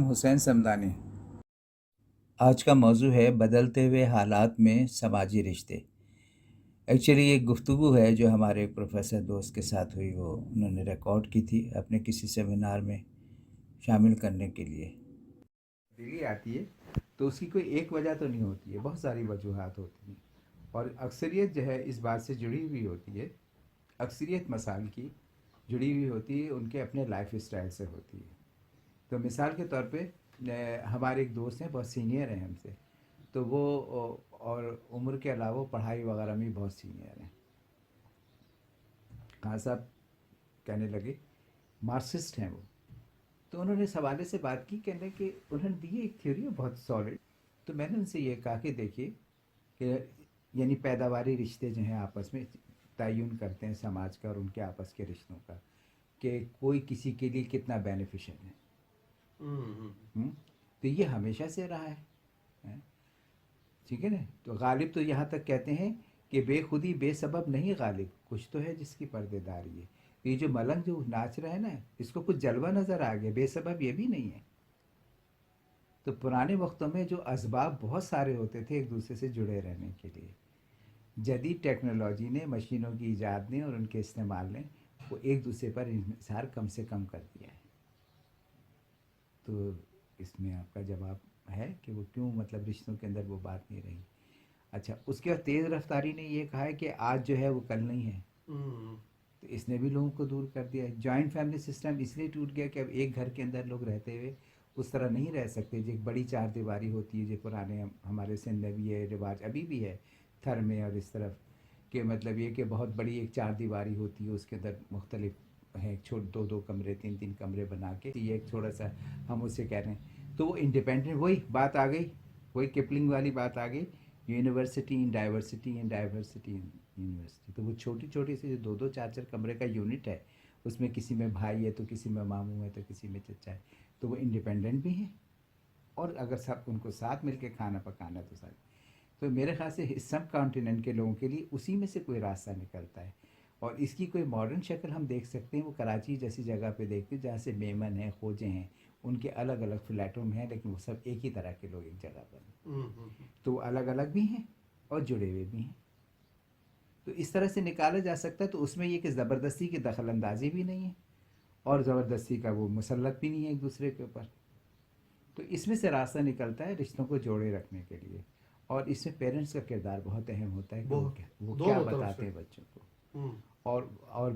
نام حسین سمدانی۔ آج کا موضوع ہے بدلتے ہوئے حالات میں سماجی رشتے۔ ایکچولی یہ گفتگو ہے جو ہمارے ایک پروفیسر دوست کے ساتھ ہوئی، وہ انہوں نے ریکارڈ کی تھی اپنے کسی سیمینار میں شامل کرنے کے لیے۔ تبدیلی آتی ہے تو اس کی کوئی ایک وجہ تو نہیں ہوتی ہے، بہت ساری وجوہات ہوتی ہیں، اور اکثریت جو ہے اس بات سے جڑی ہوئی ہوتی ہے، اکثریت مسائل کی جڑی ہوئی ہوتی ہے ان کے اپنے لائف اسٹائل سے ہوتی ہے۔ تو مثال کے طور پہ ہمارے ایک دوست ہیں، بہت سینئر ہیں ہم سے، تو وہ اور عمر کے علاوہ پڑھائی وغیرہ میں بہت سینئر ہیں۔ خان صاحب کہنے لگے مارکسسٹ ہیں وہ، تو انہوں نے اس حوالے سے بات کی، کہنے کہ انہوں نے دی ایک تھیوری ہے بہت سالڈ۔ تو میں نے ان سے یہ کہا کہ دیکھیے کہ یعنی پیداواری رشتے جو ہیں آپس میں تعین کرتے ہیں سماج کا اور ان کے آپس کے رشتوں کا، کہ کوئی کسی کے لیے کتنا بینیفیشل ہے۔ تو یہ ہمیشہ سے رہا ہے، ٹھیک ہے نا۔ تو غالب تو یہاں تک کہتے ہیں کہ بے خودی بے سبب نہیں غالب، کچھ تو ہے جس کی پردے داری ہے۔ تو یہ جو ملنگ جو ناچ رہا ہے نا، اس کو کچھ جلوہ نظر آ گیا، بے سبب یہ بھی نہیں ہے۔ تو پرانے وقتوں میں جو اسباب بہت سارے ہوتے تھے ایک دوسرے سے جڑے رہنے کے لیے، جدید ٹیکنالوجی نے، مشینوں کی ایجاد نے اور ان کے استعمال نے وہ ایک دوسرے پر انحصار کم سے کم کر دیا ہے۔ تو اس میں آپ کا جواب ہے کہ وہ کیوں مطلب رشتوں کے اندر وہ بات نہیں رہی۔ اچھا، اس کے بعد تیز رفتاری نے یہ کہا ہے کہ آج جو ہے وہ کل نہیں ہے، تو اس نے بھی لوگوں کو دور کر دیا ہے۔ جوائنٹ فیملی سسٹم اس لیے ٹوٹ گیا کہ اب ایک گھر کے اندر لوگ رہتے ہوئے اس طرح نہیں رہ سکتے، جو ایک بڑی چار دیواری ہوتی ہے، جو پرانے ہمارے سندھ میں بھی ہے رواج، ابھی بھی ہے تھر میں اور اس طرف، کہ مطلب یہ کہ بہت بڑی ایک چار دیواری ہوتی ہے، اس کے اندر مختلف ہیں دو دو کمرے، تین تین کمرے بنا کے، یہ ایک تھوڑا سا ہم اسے کہہ رہے ہیں، تو وہ انڈیپینڈنٹ، وہی بات آ گئی، وہی کپلنگ والی بات آ گئی، university in diversity in diversity in university. تو وہ چھوٹی چھوٹی سی جو دو دو چار چار کمرے کا یونٹ ہے، اس میں کسی میں بھائی ہے تو کسی میں ماموں ہے تو کسی میں چچا ہے، تو وہ انڈیپینڈنٹ بھی ہیں، اور اگر سب ان کو ساتھ مل کے کھانا پکانا تو ساتھ۔ تو میرے خیال سے اس سب کانٹیننٹ کے لوگوں کے لیے اسی میں سے کوئی راستہ نکلتا ہے، اور اس کی کوئی ماڈرن شکل ہم دیکھ سکتے ہیں، وہ کراچی جیسی جگہ پہ دیکھتے ہیں جہاں سے میمن ہیں، خوجے ہیں، ان کے الگ الگ فلیٹوں میں ہیں، لیکن وہ سب ایک ہی طرح کے لوگ ایک جگہ پر ہیں، تو وہ الگ الگ بھی ہیں اور جڑے ہوئے بھی ہیں۔ تو اس طرح سے نکالا جا سکتا ہے، تو اس میں یہ کہ زبردستی کی دخل اندازی بھی نہیں ہے، اور زبردستی کا وہ مسلط بھی نہیں ہے ایک دوسرے کے اوپر۔ تو اس میں سے راستہ نکلتا ہے رشتوں کو جوڑے رکھنے کے لیے، اور اس میں پیرنٹس کا کردار بہت اہم ہوتا ہے کہ وہ کیا دونوں طرف بتاتے سے ہیں بچوں کو، اور